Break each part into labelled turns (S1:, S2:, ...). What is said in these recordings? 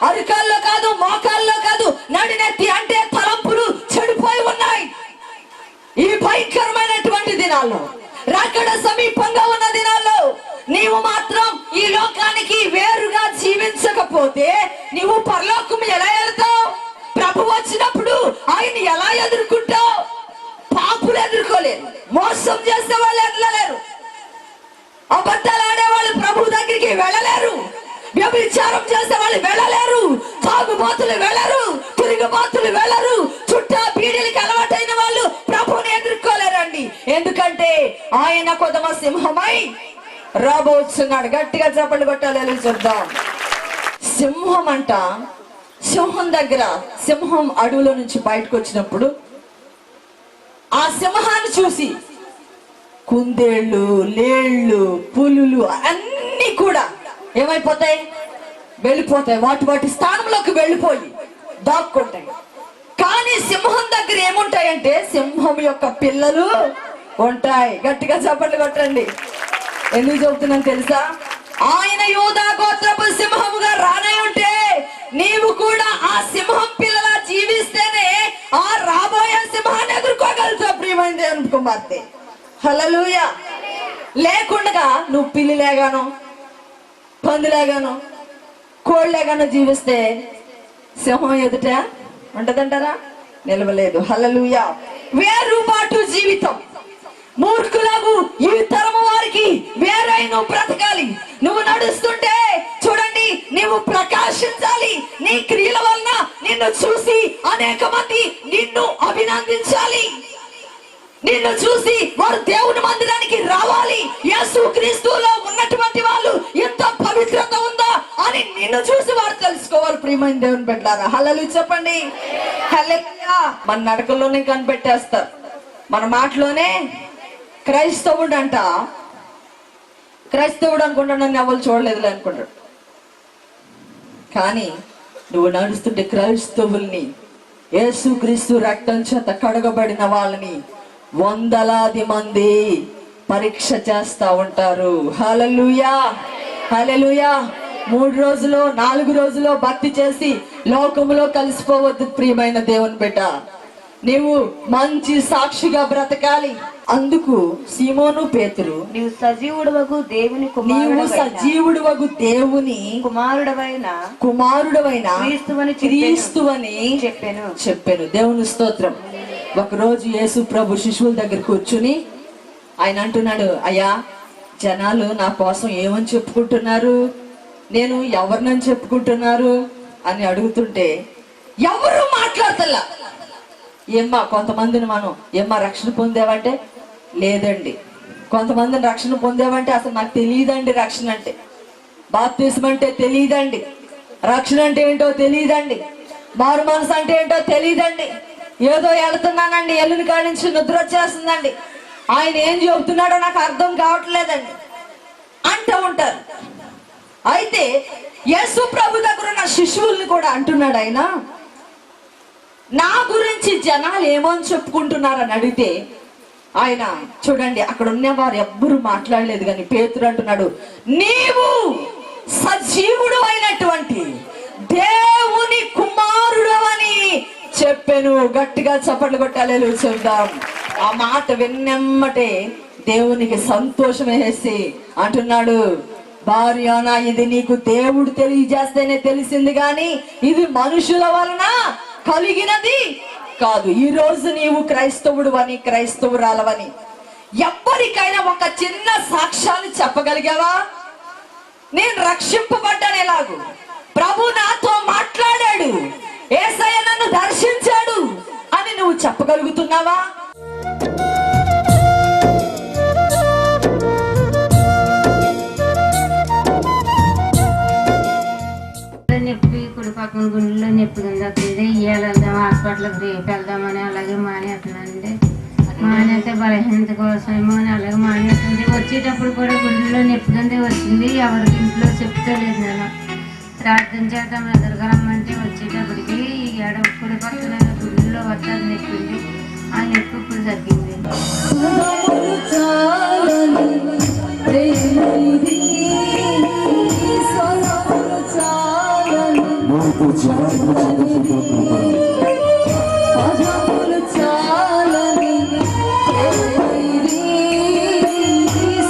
S1: అరికాల్లో కాదు, మోకాల్లో కాదు, నడినెత్తి అంటే తలంపులు చెడిపోయి ఉన్నాయి. ఈ భయంకరమైనటువంటి దినాల్లో, రాకడ సమీపంగా ఉన్న దినాల్లో నీవు మాత్రం ఈ లోకానికి వేరుగా జీవించకపోతే నీవు పరలోకం ఎలా వెళ్తావు? ప్రభు వచ్చినప్పుడు ఆయన ఎలా ఎదుర్కొంటావు? పాపులు ఎదుర్కోలేరు, మోసం చేసే వాళ్ళు వెళ్ళలేరు, అబద్ధాలు ఆడేవాళ్ళు ప్రభు దగ్గరికి వెళ్ళలేరు, వ్యభిచారం చేసే వాళ్ళు వెళ్ళలేరు, తాగుబోతులు వెళ్ళరు, తిరుగుబోతులు వెళ్ళరు, చుట్టా బీడీలకి అలవాటైన వాళ్ళు ప్రభుని ఎదుర్కోలేరండి. ఎందుకంటే ఆయన కొదమ సింహమై రాబోతున్నాడు. గట్టిగా చప్పట్లు కొట్టాలి, చూద్దాం. సింహం అంట, సింహం దగ్గర, సింహం అడవిలో నుంచి బయటకు వచ్చినప్పుడు ఆ సింహాన్ని చూసి కుందేళ్ళు, లేళ్ళు, పులులు అన్ని కూడా ఏమైపోతాయి? వెళ్ళిపోతాయి, వాటి స్థానంలోకి వెళ్ళిపోయి దాక్కుంటాయి. కానీ సింహం దగ్గర ఏముంటాయంటే సింహం యొక్క పిల్లలు ఉంటాయి. గట్టిగా చప్పట్లు కొట్టండి. ఎందుకు చెబుతున్నాను తెలుసా? ఆయన యూదా గోత్రపు సింహముగా రానై ఉంటే నీవు కూడా ఆ సింహం పిల్లలా జీవిస్తేనే ఆ రాబోయే సింహాన్ని ఎదుర్కోగలుగుతావు ప్రియమైన దేవుని కుమార్తె. హల్లెలూయా. లేకుండా నువ్వు పిల్లిలేగాను, పందులేగాను, కోళ్ళేగాను జీవిస్తే సింహం ఎదుట ఉంటదంటారా? నిలవలేదు. హల్లెలూయా. వేరుబాటు జీవితం. మూర్ఖులకు ఈ తరము వారికి వేరై నువ్వు బ్రతకాలి. నువ్వు నడుస్తుంటే చూడండి, నువ్వు ప్రకాశించాలి. నీ క్రియల వలన నిన్ను చూసి అనేక మంది నిన్ను అభినందించాలి. నిన్ను చూసి వారు దేవుని మందిరానికి రావాలి. యేసు క్రీస్తులో ఉన్నటువంటి వాళ్ళు ఎంత పవిత్రత ఉందా అని నిన్ను చూసి వారు తెలుసుకోవాలి. ప్రియమైన దేవుని బిడ్డలారా, హల్లెలూయా చెప్పండి. హల్లెలూయా. మన నడకల్లోనే కనిపెట్టేస్తారు, మన మాటలోనే క్రైస్తవుడు అంట. క్రైస్తవుడు అనుకుంటాను, నన్ను ఎవరు చూడలేదులే అనుకుంటాడు. కానీ నువ్వు నడుస్తుంటే క్రైస్తవుల్ని, యేసు క్రీస్తు రక్తం చేత కడగబడిన వాళ్ళని వందలాది మంది పరీక్ష చేస్తా ఉంటారు. హల్లెలూయా, హల్లెలూయా. 3 రోజులు 4 రోజులు భక్తి చేసి లోకములో కలిసిపోవద్దు ప్రియమైన దేవుని బిడ్డ. నీవు మంచి సాక్షిగా బ్రతకాలి. అందుకు సీమోను పేతురు,
S2: నీవు సజీవుడవగు దేవుని కుమారుడవైన క్రీస్తువని చెప్పాను. దేవుని స్తోత్రం. ఒకరోజు యేసు ప్రభు శిశువుల దగ్గర కూర్చుని ఆయన అంటున్నాడు, అయ్యా జనాలు నా కోసం ఏమని చెప్పుకుంటున్నారు, నేను ఎవరినని చెప్పుకుంటున్నారు అని అడుగుతుంటే ఎవరు మాట్లాడతల్లా. ఏమ్మా కొంతమందిని మనం ఏమ్మా రక్షణ పొందేవంటే లేదండి, కొంతమందిని రక్షణ పొందేవంటే అసలు నాకు తెలియదండి, రక్షణ అంటే బాప్తిస్మ అంటే తెలియదండి, రక్షణ అంటే ఏంటో తెలియదండి, మారు మనసు అంటే ఏంటో తెలియదండి, ఏదో వెళుతున్నానండి, ఎల్లుని కాడి నుంచి నిద్ర వచ్చేస్తుందండి, ఆయన ఏం చెబుతున్నాడో నాకు అర్థం కావట్లేదండి అంటూ ఉంటారు. అయితే యేసు ప్రభు దగ్గర ఉన్న శిశువుల్ని కూడా అంటున్నాడు ఆయన, నా గురించి జనాలు ఏమని చెప్పుకుంటున్నారని అడిగితే ఆయన చూడండి అక్కడ ఉన్న వారు ఎవ్వరు మాట్లాడలేదు. కానీ పేతురు అంటున్నాడు, నీవు సజీవుడు అయినటువంటి దేవుని కుమారుడు అని చెప్పాను. గట్టిగా చప్పట్లు కొట్టాలి, చూద్దాం. ఆ మాట విన్నెమ్మటే దేవునికి సంతోషం వేసి అంటున్నాడు, భార్యానా ఇది నీకు దేవుడు తెలియజేస్తేనే తెలిసింది గాని ఇది మనుషుల వలన కలిగినది కాదు. ఈ రోజు నీవు క్రైస్తవుడు అని, క్రైస్తవురాలవని ఎవ్వరికైనా ఒక చిన్న సాక్ష్యాన్ని చెప్పగలిగావా? నేను రక్షింపబడ్డాను, ఎలాగూ ప్రభు నాతో మాట్లాడాడు, యేసయ్య నన్ను దర్శించాడు అని నువ్వు చెప్పగలుగుతున్నావా? పక్కన గుండెలో నొప్పి కింద ఇవాళ వెళ్దాం హాస్పిటల్కి, రేపు వెళ్దామని అలాగే మానేస్తున్నానండి. మానేస్తే బలహీనత కోసమేమో అని అలాగే మానేస్తుంది. వచ్చేటప్పుడు కూడా గుండెలో నొప్పి కింద వచ్చింది. ఎవరికి ఇంట్లో చెప్తలేదు. నేను ప్రార్థన చేద్దాం ఎదురుగా రమ్మంటే వచ్చేటప్పటికి ఈ కుడి పక్కన గుండెలో వచ్చేది నొప్పింది. ఆ నొప్పి ఇప్పుడు తగ్గింది.
S1: పదములు చాలని ప్రేమైరి,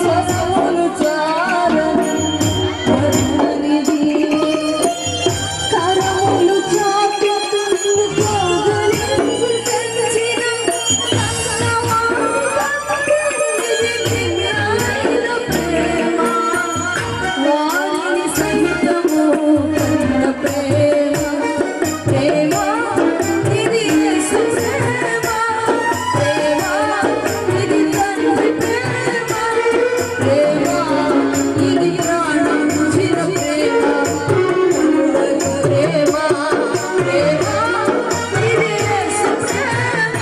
S1: స్వరములు చాలని మధునిది, కరములు చాటుకుంటూ కౌగిలించి పెంచిన కన్నవాళ్ళకి నిన్నైన ప్రేమ, వారిని సహితము కన్న ప్రేమ, ప్రేమ ఇది యేసు ప్రేమ, ప్రేమ ఇది తండ్రి ప్రేమ, ప్రేమ ఇది ప్రాణమిచ్చిన ప్రేమ, ప్రేమ ప్రేమ ఇది యేసు ప్రేమ,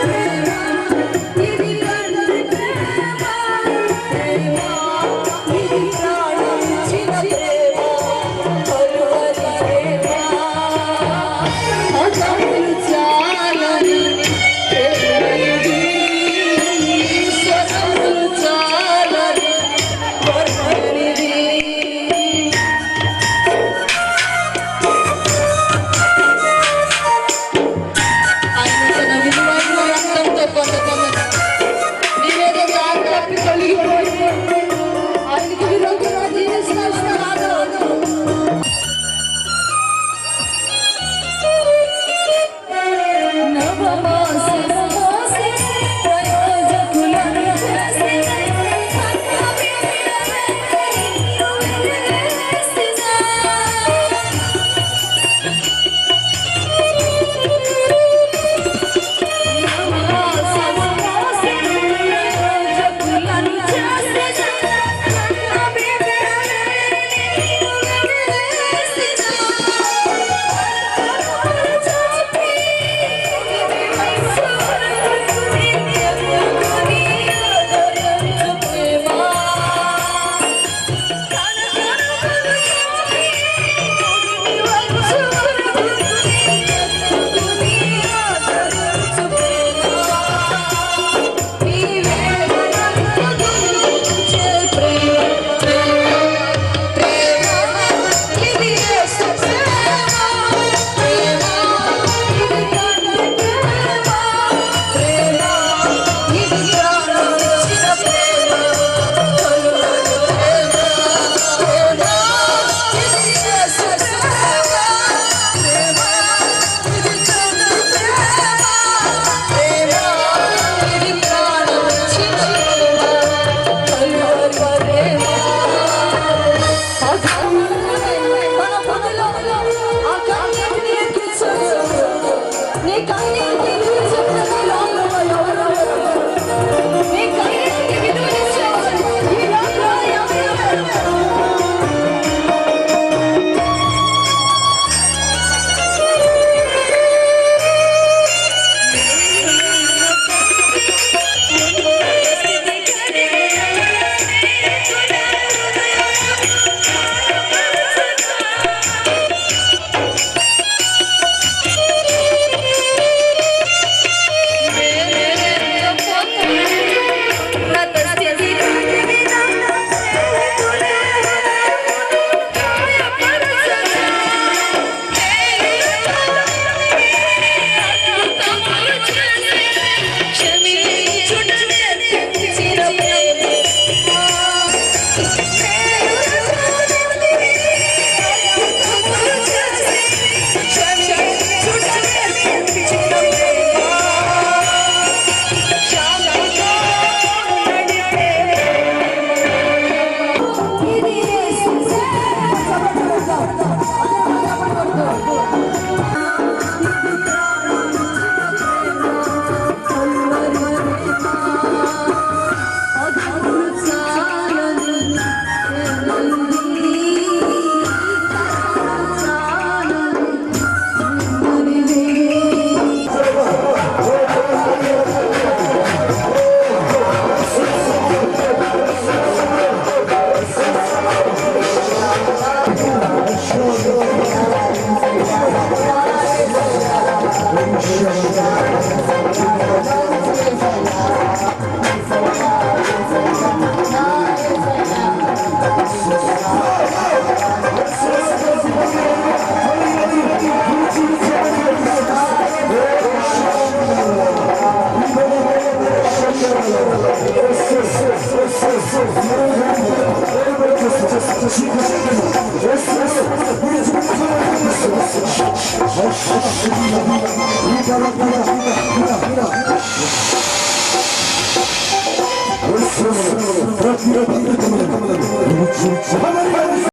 S1: ప్రేమ ఇది తండ్రి ప్రేమ, ప్రేమ ఇది ప్రాణమిచ్చిన ప్రేమ, కలువరి